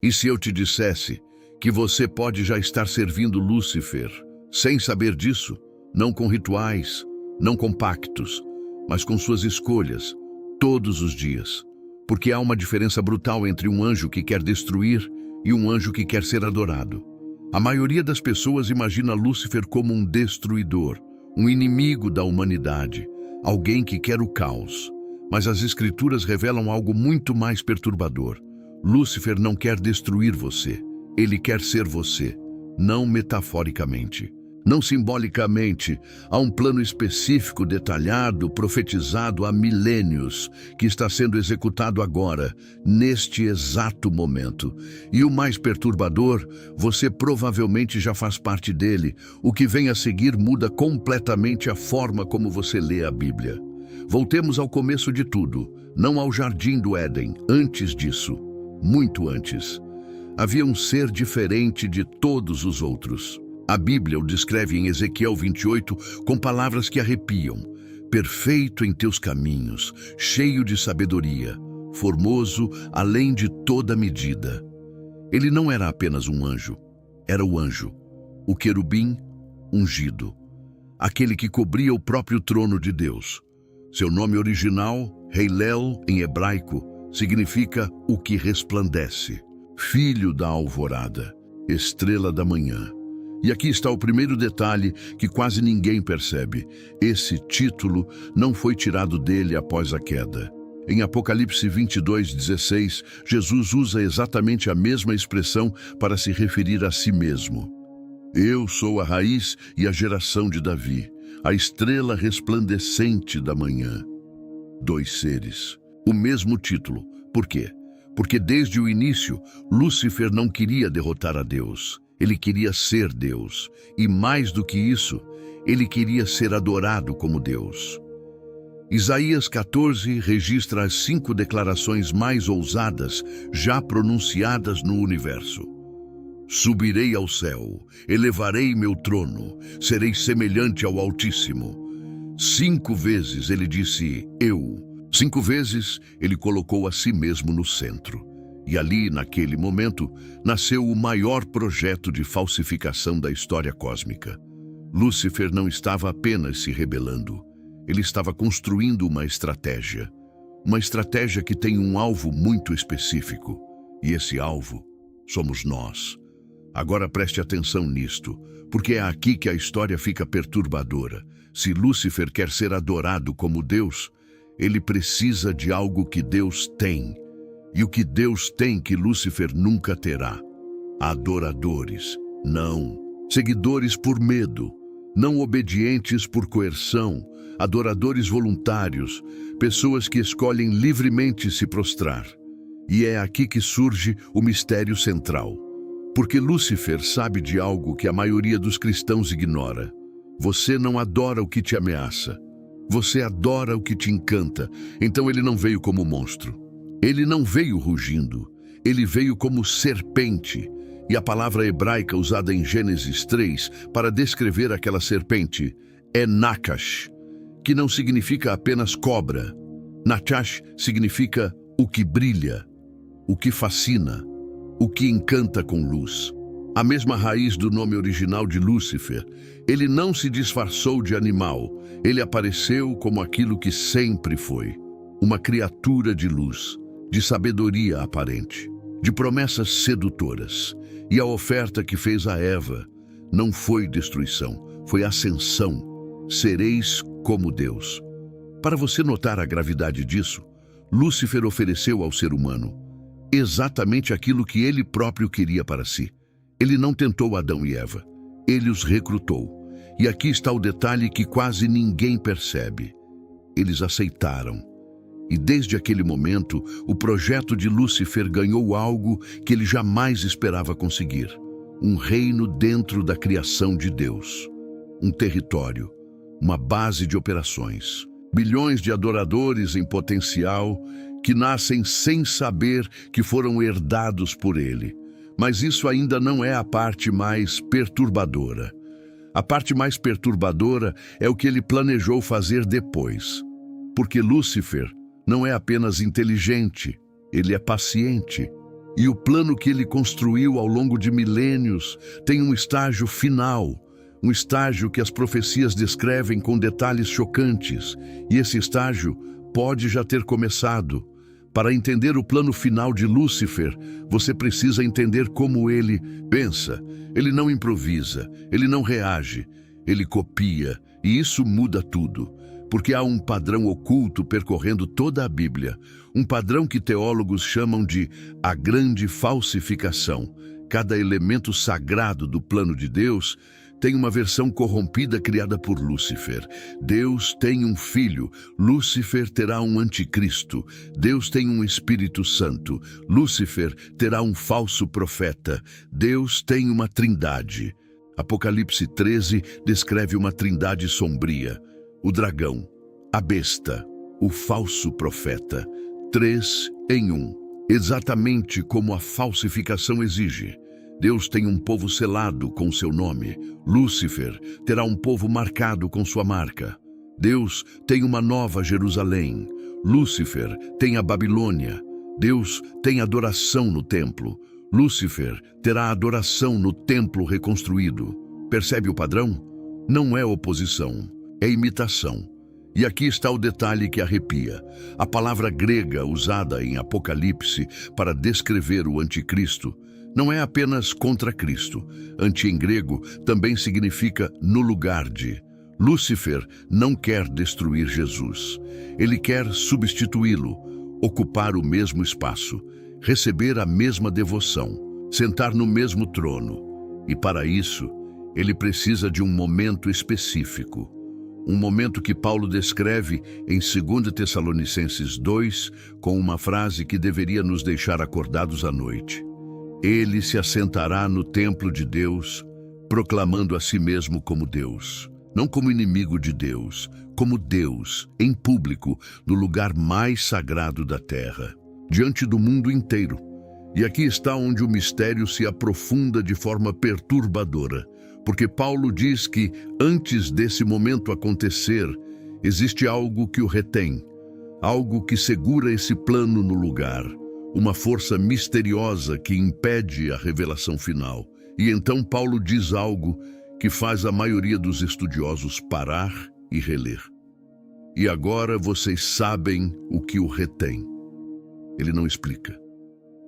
E se eu te dissesse que você pode já estar servindo Lúcifer, sem saber disso, não com rituais, não com pactos, mas com suas escolhas, todos os dias? Porque há uma diferença brutal entre um anjo que quer destruir e um anjo que quer ser adorado. A maioria das pessoas imagina Lúcifer como um destruidor, um inimigo da humanidade, alguém que quer o caos. Mas as Escrituras revelam algo muito mais perturbador. Lúcifer não quer destruir você, ele quer ser você, não metaforicamente, não simbolicamente. Há um plano específico, detalhado, profetizado há milênios, que está sendo executado agora, neste exato momento. E o mais perturbador, você provavelmente já faz parte dele. O que vem a seguir muda completamente a forma como você lê a Bíblia. Voltemos ao começo de tudo, não ao jardim do Éden. Antes disso, muito antes, havia um ser diferente de todos os outros. A Bíblia o descreve em Ezequiel 28 com palavras que arrepiam. Perfeito em teus caminhos, cheio de sabedoria, formoso além de toda medida. Ele não era apenas um anjo, era o anjo, o querubim ungido, aquele que cobria o próprio trono de Deus. Seu nome original, Heilel, em hebraico, significa o que resplandece, filho da alvorada, estrela da manhã. E aqui está o primeiro detalhe que quase ninguém percebe. Esse título não foi tirado dele após a queda. Em Apocalipse 22:16, Jesus usa exatamente a mesma expressão para se referir a si mesmo. Eu sou a raiz e a geração de Davi, a estrela resplandecente da manhã. Dois seres, o mesmo título. Por quê? Porque desde o início, Lúcifer não queria derrotar a Deus. Ele queria ser Deus. E mais do que isso, ele queria ser adorado como Deus. Isaías 14 registra as 5 declarações mais ousadas já pronunciadas no universo. Subirei ao céu, elevarei meu trono, serei semelhante ao Altíssimo. 5 vezes ele disse eu. 5 vezes ele colocou a si mesmo no centro. E ali, naquele momento, nasceu o maior projeto de falsificação da história cósmica. Lúcifer não estava apenas se rebelando. Ele estava construindo uma estratégia. Uma estratégia que tem um alvo muito específico. E esse alvo somos nós. Agora preste atenção nisto, porque é aqui que a história fica perturbadora. Se Lúcifer quer ser adorado como Deus, ele precisa de algo que Deus tem. E o que Deus tem que Lúcifer nunca terá? Adoradores. Não. Seguidores por medo. Não obedientes por coerção. Adoradores voluntários. Pessoas que escolhem livremente se prostrar. E é aqui que surge o mistério central. Porque Lúcifer sabe de algo que a maioria dos cristãos ignora. Você não adora o que te ameaça. Você adora o que te encanta. Então ele não veio como monstro. Ele não veio rugindo. Ele veio como serpente. E a palavra hebraica usada em Gênesis 3 para descrever aquela serpente é Nakash, que não significa apenas cobra. Nakash significa o que brilha, o que fascina, o que encanta com luz. A mesma raiz do nome original de Lúcifer. Ele não se disfarçou de animal. Ele apareceu como aquilo que sempre foi. Uma criatura de luz, de sabedoria aparente, de promessas sedutoras. E a oferta que fez a Eva não foi destruição, foi ascensão. Sereis como Deus. Para você notar a gravidade disso, Lúcifer ofereceu ao ser humano exatamente aquilo que ele próprio queria para si. Ele não tentou Adão e Eva, ele os recrutou. E aqui está o detalhe que quase ninguém percebe. Eles aceitaram. E desde aquele momento, o projeto de Lúcifer ganhou algo que ele jamais esperava conseguir. Um reino dentro da criação de Deus. Um território, uma base de operações. Bilhões de adoradores em potencial que nascem sem saber que foram herdados por ele. Mas isso ainda não é a parte mais perturbadora. A parte mais perturbadora é o que ele planejou fazer depois. Porque Lúcifer não é apenas inteligente, ele é paciente. E o plano que ele construiu ao longo de milênios tem um estágio final, um estágio que as profecias descrevem com detalhes chocantes. E esse estágio pode já ter começado. Para entender o plano final de Lúcifer, você precisa entender como ele pensa. Ele não improvisa, ele não reage, ele copia. E isso muda tudo. Porque há um padrão oculto percorrendo toda a Bíblia, um padrão que teólogos chamam de a grande falsificação. Cada elemento sagrado do plano de Deus tem uma versão corrompida criada por Lúcifer. Deus tem um filho, Lúcifer terá um anticristo. Deus tem um Espírito Santo, Lúcifer terá um falso profeta. Deus tem uma trindade. Apocalipse 13 descreve uma trindade sombria. O dragão, a besta, o falso profeta, 3 em 1. Exatamente como a falsificação exige. Deus tem um povo selado com seu nome. Lúcifer terá um povo marcado com sua marca. Deus tem uma nova Jerusalém. Lúcifer tem a Babilônia. Deus tem adoração no templo. Lúcifer terá adoração no templo reconstruído. Percebe o padrão? Não é oposição. É imitação. E aqui está o detalhe que arrepia. A palavra grega usada em Apocalipse para descrever o anticristo não é apenas contra Cristo. Anti em grego também significa no lugar de. Lúcifer não quer destruir Jesus. Ele quer substituí-lo, ocupar o mesmo espaço, receber a mesma devoção, sentar no mesmo trono. E para isso, ele precisa de um momento específico. Um momento que Paulo descreve em 2 Tessalonicenses 2, com uma frase que deveria nos deixar acordados à noite. Ele se assentará no templo de Deus, proclamando a si mesmo como Deus. Não como inimigo de Deus, como Deus, em público, no lugar mais sagrado da terra, diante do mundo inteiro. E aqui está onde o mistério se aprofunda de forma perturbadora. Porque Paulo diz que, antes desse momento acontecer, existe algo que o retém, algo que segura esse plano no lugar, uma força misteriosa que impede a revelação final. E então Paulo diz algo que faz a maioria dos estudiosos parar e reler. E agora vocês sabem o que o retém. Ele não explica.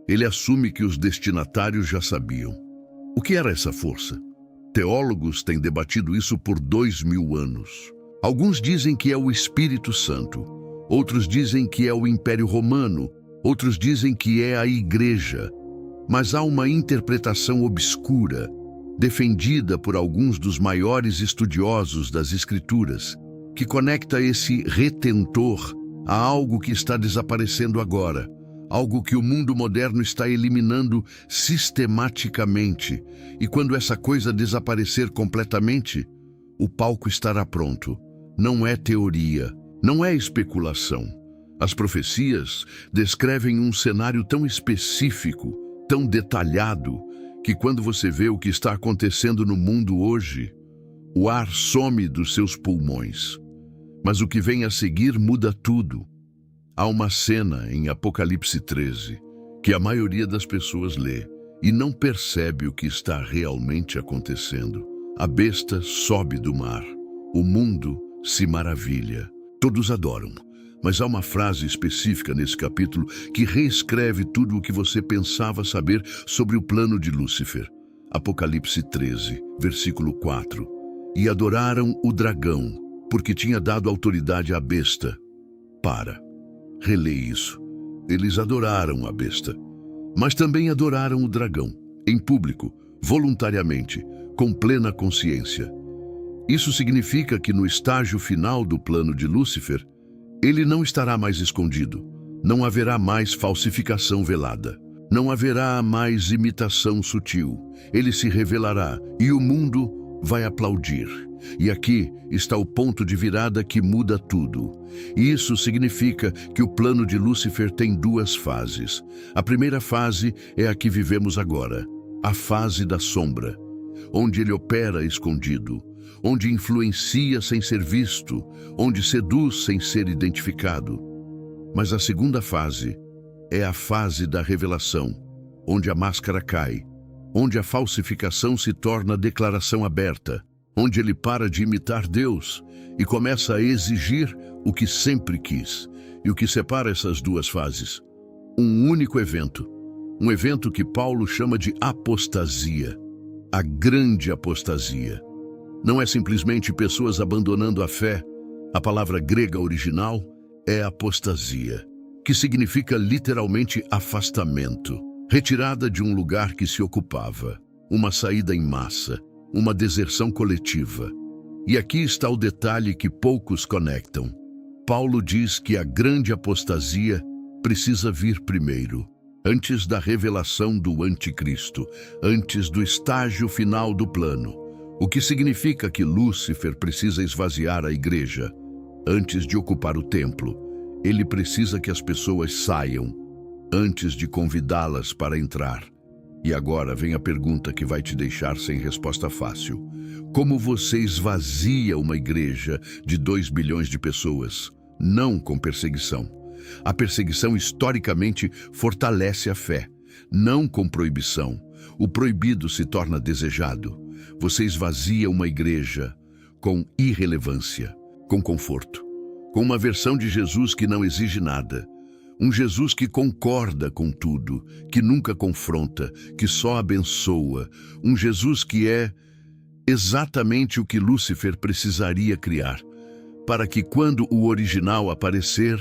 Ele assume que os destinatários já sabiam. O que era essa força? Teólogos têm debatido isso por 2000 anos. Alguns dizem que é o Espírito Santo, outros dizem que é o Império Romano, outros dizem que é a Igreja. Mas há uma interpretação obscura, defendida por alguns dos maiores estudiosos das Escrituras, que conecta esse retentor a algo que está desaparecendo agora, algo que o mundo moderno está eliminando sistematicamente. E quando essa coisa desaparecer completamente, o palco estará pronto. Não é teoria, não é especulação. As profecias descrevem um cenário tão específico, tão detalhado, que quando você vê o que está acontecendo no mundo hoje, o ar some dos seus pulmões. Mas o que vem a seguir muda tudo. Há uma cena em Apocalipse 13 que a maioria das pessoas lê e não percebe o que está realmente acontecendo. A besta sobe do mar. O mundo se maravilha. Todos adoram. Mas há uma frase específica nesse capítulo que reescreve tudo o que você pensava saber sobre o plano de Lúcifer. Apocalipse 13, versículo 4. E adoraram o dragão, porque tinha dado autoridade à besta. Relê isso. Eles adoraram a besta, mas também adoraram o dragão, em público, voluntariamente, com plena consciência. Isso significa que no estágio final do plano de Lúcifer, ele não estará mais escondido, não haverá mais falsificação velada, não haverá mais imitação sutil. Ele se revelará e o mundo vai aplaudir. E aqui está o ponto de virada que muda tudo. Isso significa que o plano de Lúcifer tem duas fases. A primeira fase é a que vivemos agora, a fase da sombra, onde ele opera escondido, onde influencia sem ser visto, onde seduz sem ser identificado. Mas a segunda fase é a fase da revelação, onde a máscara cai, onde a falsificação se torna declaração aberta, onde ele para de imitar Deus e começa a exigir o que sempre quis. E o que separa essas duas fases? Um único evento. Um evento que Paulo chama de apostasia. A grande apostasia. Não é simplesmente pessoas abandonando a fé. A palavra grega original é apostasia, que significa literalmente afastamento, retirada de um lugar que se ocupava, uma saída em massa, uma deserção coletiva. E aqui está o detalhe que poucos conectam. Paulo diz que a grande apostasia precisa vir primeiro, antes da revelação do anticristo, antes do estágio final do plano. O que significa que Lúcifer precisa esvaziar a igreja. Antes de ocupar o templo, ele precisa que as pessoas saiam, antes de convidá-las para entrar. E agora vem a pergunta que vai te deixar sem resposta fácil. Como você esvazia uma igreja de 2 bilhões de pessoas? Não com perseguição. A perseguição historicamente fortalece a fé, não com proibição. O proibido se torna desejado. Você esvazia uma igreja com irrelevância, com conforto, com uma versão de Jesus que não exige nada. Um Jesus que concorda com tudo, que nunca confronta, que só abençoa. Um Jesus que é exatamente o que Lúcifer precisaria criar, para que quando o original aparecer,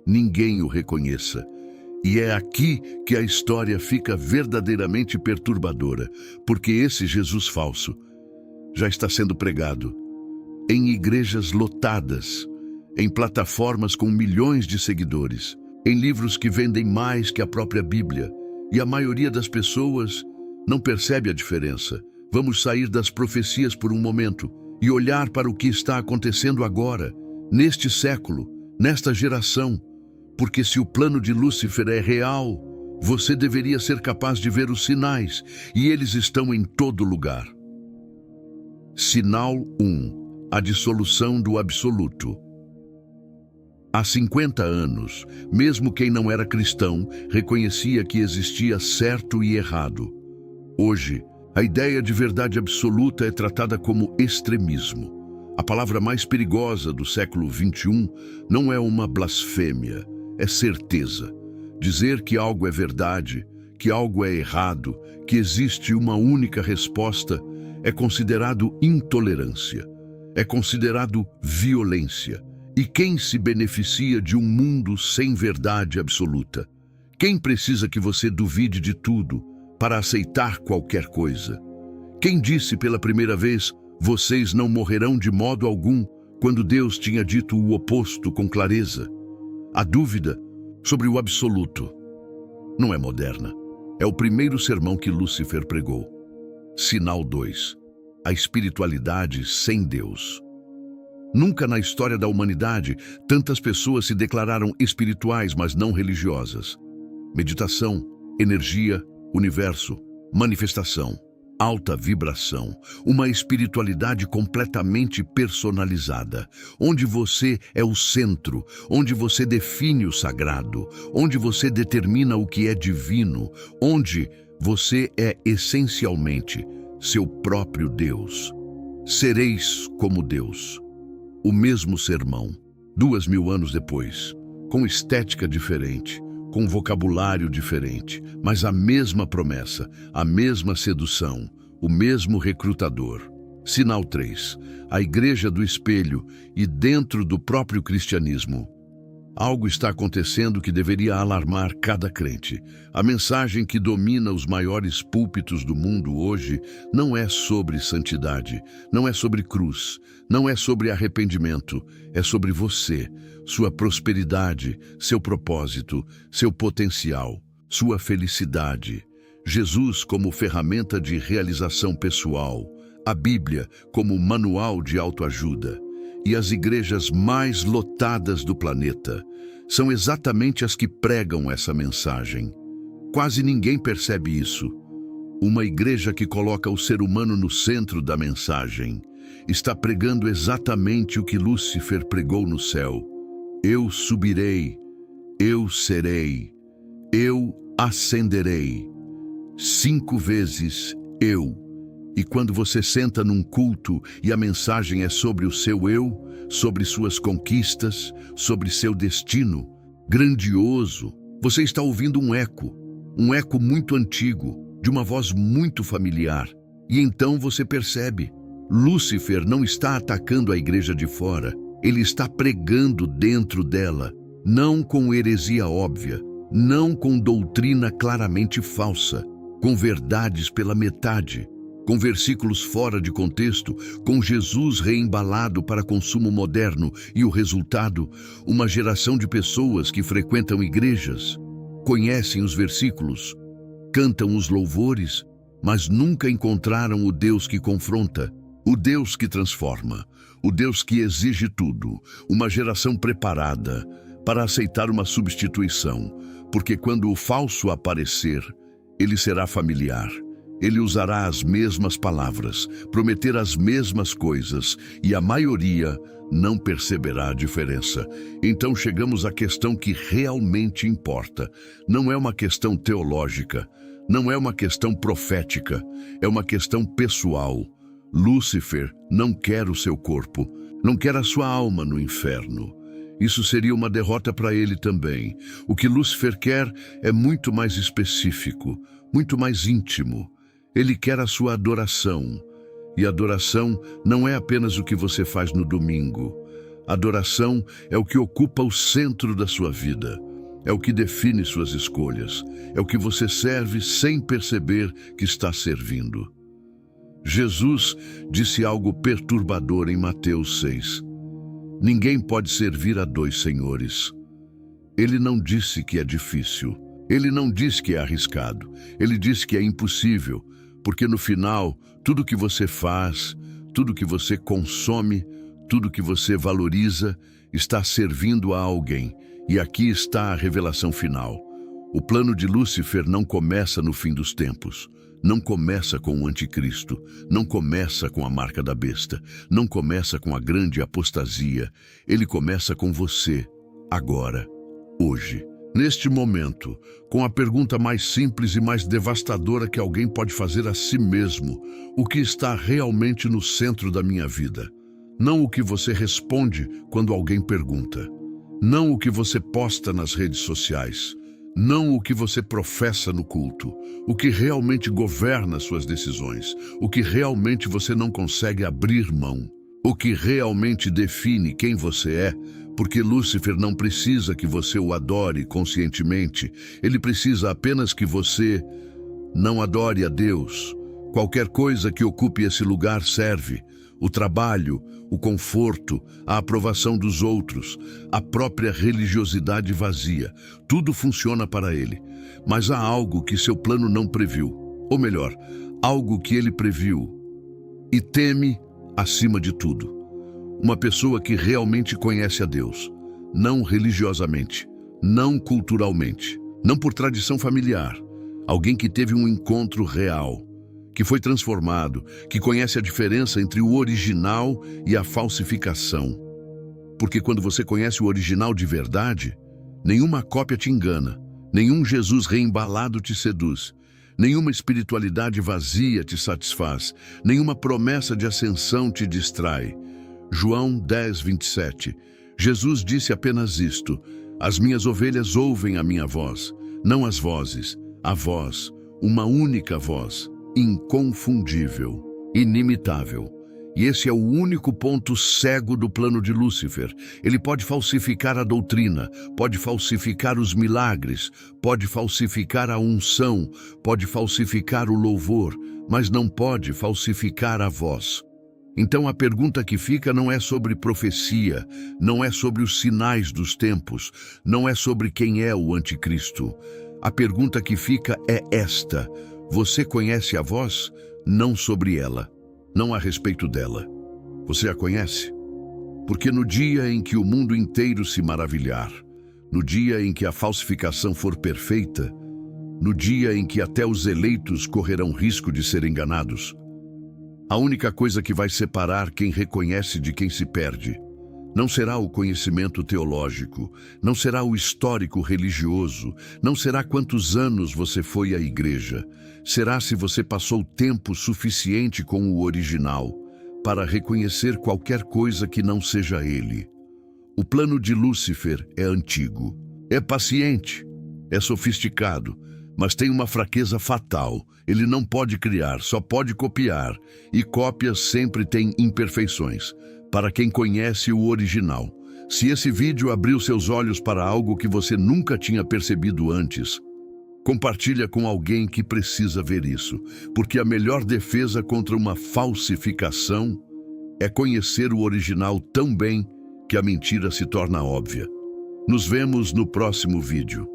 ninguém o reconheça. E é aqui que a história fica verdadeiramente perturbadora, porque esse Jesus falso já está sendo pregado em igrejas lotadas, em plataformas com milhões de seguidores, em livros que vendem mais que a própria Bíblia, e a maioria das pessoas não percebe a diferença. Vamos sair das profecias por um momento e olhar para o que está acontecendo agora, neste século, nesta geração, porque se o plano de Lúcifer é real, você deveria ser capaz de ver os sinais, e eles estão em todo lugar. Sinal 1. A dissolução do absoluto. Há 50 anos, mesmo quem não era cristão reconhecia que existia certo e errado. Hoje, a ideia de verdade absoluta é tratada como extremismo. A palavra mais perigosa do século XXI não é uma blasfêmia, é certeza. Dizer que algo é verdade, que algo é errado, que existe uma única resposta, é considerado intolerância, é considerado violência. E quem se beneficia de um mundo sem verdade absoluta? Quem precisa que você duvide de tudo para aceitar qualquer coisa? Quem disse pela primeira vez, vocês não morrerão de modo algum, quando Deus tinha dito o oposto com clareza? A dúvida sobre o absoluto não é moderna. É o primeiro sermão que Lúcifer pregou. Sinal 2. A espiritualidade sem Deus. Nunca na história da humanidade tantas pessoas se declararam espirituais, mas não religiosas. Meditação, energia, universo, manifestação, alta vibração, uma espiritualidade completamente personalizada, onde você é o centro, onde você define o sagrado, onde você determina o que é divino, onde você é essencialmente seu próprio Deus. Sereis como Deus. O mesmo sermão, 2000 anos depois, com estética diferente, com vocabulário diferente, mas a mesma promessa, a mesma sedução, o mesmo recrutador. Sinal 3. A igreja do espelho e dentro do próprio cristianismo. Algo está acontecendo que deveria alarmar cada crente. A mensagem que domina os maiores púlpitos do mundo hoje não é sobre santidade, não é sobre cruz, não é sobre arrependimento, é sobre você, sua prosperidade, seu propósito, seu potencial, sua felicidade. Jesus como ferramenta de realização pessoal, a Bíblia como manual de autoajuda. E as igrejas mais lotadas do planeta são exatamente as que pregam essa mensagem. Quase ninguém percebe isso. Uma igreja que coloca o ser humano no centro da mensagem está pregando exatamente o que Lúcifer pregou no céu. Eu subirei, eu serei, eu ascenderei. 5 vezes eu. E quando você senta num culto e a mensagem é sobre o seu eu, sobre suas conquistas, sobre seu destino grandioso, você está ouvindo um eco muito antigo, de uma voz muito familiar. E então você percebe, Lúcifer não está atacando a igreja de fora, ele está pregando dentro dela, não com heresia óbvia, não com doutrina claramente falsa, com verdades pela metade, com versículos fora de contexto, com Jesus reembalado para consumo moderno e o resultado, uma geração de pessoas que frequentam igrejas, conhecem os versículos, cantam os louvores, mas nunca encontraram o Deus que confronta, o Deus que transforma, o Deus que exige tudo, uma geração preparada para aceitar uma substituição, porque quando o falso aparecer, ele será familiar. Ele usará as mesmas palavras, prometer as mesmas coisas, e a maioria não perceberá a diferença. Então chegamos à questão que realmente importa. Não é uma questão teológica, não é uma questão profética, é uma questão pessoal. Lúcifer não quer o seu corpo, não quer a sua alma no inferno. Isso seria uma derrota para ele também. O que Lúcifer quer é muito mais específico, muito mais íntimo. Ele quer a sua adoração. E adoração não é apenas o que você faz no domingo. Adoração é o que ocupa o centro da sua vida. É o que define suas escolhas. É o que você serve sem perceber que está servindo. Jesus disse algo perturbador em Mateus 6. Ninguém pode servir a 2 senhores. Ele não disse que é difícil. Ele não disse que é arriscado. Ele disse que é impossível. Porque no final, tudo que você faz, tudo que você consome, tudo que você valoriza, está servindo a alguém. E aqui está a revelação final. O plano de Lúcifer não começa no fim dos tempos. Não começa com o anticristo. Não começa com a marca da besta. Não começa com a grande apostasia. Ele começa com você, agora, hoje. Neste momento, com a pergunta mais simples e mais devastadora que alguém pode fazer a si mesmo: o que está realmente no centro da minha vida? Não o que você responde quando alguém pergunta. Não o que você posta nas redes sociais. Não o que você professa no culto. O que realmente governa suas decisões. O que realmente você não consegue abrir mão. O que realmente define quem você é. Porque Lúcifer não precisa que você o adore conscientemente. Ele precisa apenas que você não adore a Deus. Qualquer coisa que ocupe esse lugar serve. O trabalho, o conforto, a aprovação dos outros, a própria religiosidade vazia. Tudo funciona para ele. Mas há algo que seu plano não previu. Ou melhor, algo que ele previu e teme acima de tudo. Uma pessoa que realmente conhece a Deus, não religiosamente, não culturalmente, não por tradição familiar. Alguém que teve um encontro real, que foi transformado, que conhece a diferença entre o original e a falsificação. Porque quando você conhece o original de verdade, nenhuma cópia te engana, nenhum Jesus reembalado te seduz, nenhuma espiritualidade vazia te satisfaz, nenhuma promessa de ascensão te distrai. João 10, 27. Jesus disse apenas isto: as minhas ovelhas ouvem a minha voz, não as vozes, a voz, uma única voz, inconfundível, inimitável. E esse é o único ponto cego do plano de Lúcifer. Ele pode falsificar a doutrina, pode falsificar os milagres, pode falsificar a unção, pode falsificar o louvor, mas não pode falsificar a voz. Então a pergunta que fica não é sobre profecia, não é sobre os sinais dos tempos, não é sobre quem é o anticristo. A pergunta que fica é esta: você conhece a voz? Não sobre ela, não a respeito dela. Você a conhece? Porque no dia em que o mundo inteiro se maravilhar, no dia em que a falsificação for perfeita, no dia em que até os eleitos correrão risco de ser enganados, a única coisa que vai separar quem reconhece de quem se perde Não será o conhecimento teológico, não será o histórico religioso, não será quantos anos você foi à igreja. Será se você passou tempo suficiente com o original para reconhecer qualquer coisa que não seja ele. O plano de Lúcifer é antigo, é paciente, é sofisticado, mas tem uma fraqueza fatal. Ele não pode criar, só pode copiar, e cópias sempre têm imperfeições. Para quem conhece o original, se esse vídeo abriu seus olhos para algo que você nunca tinha percebido antes, compartilha com alguém que precisa ver isso, porque a melhor defesa contra uma falsificação é conhecer o original tão bem que a mentira se torna óbvia. Nos vemos no próximo vídeo.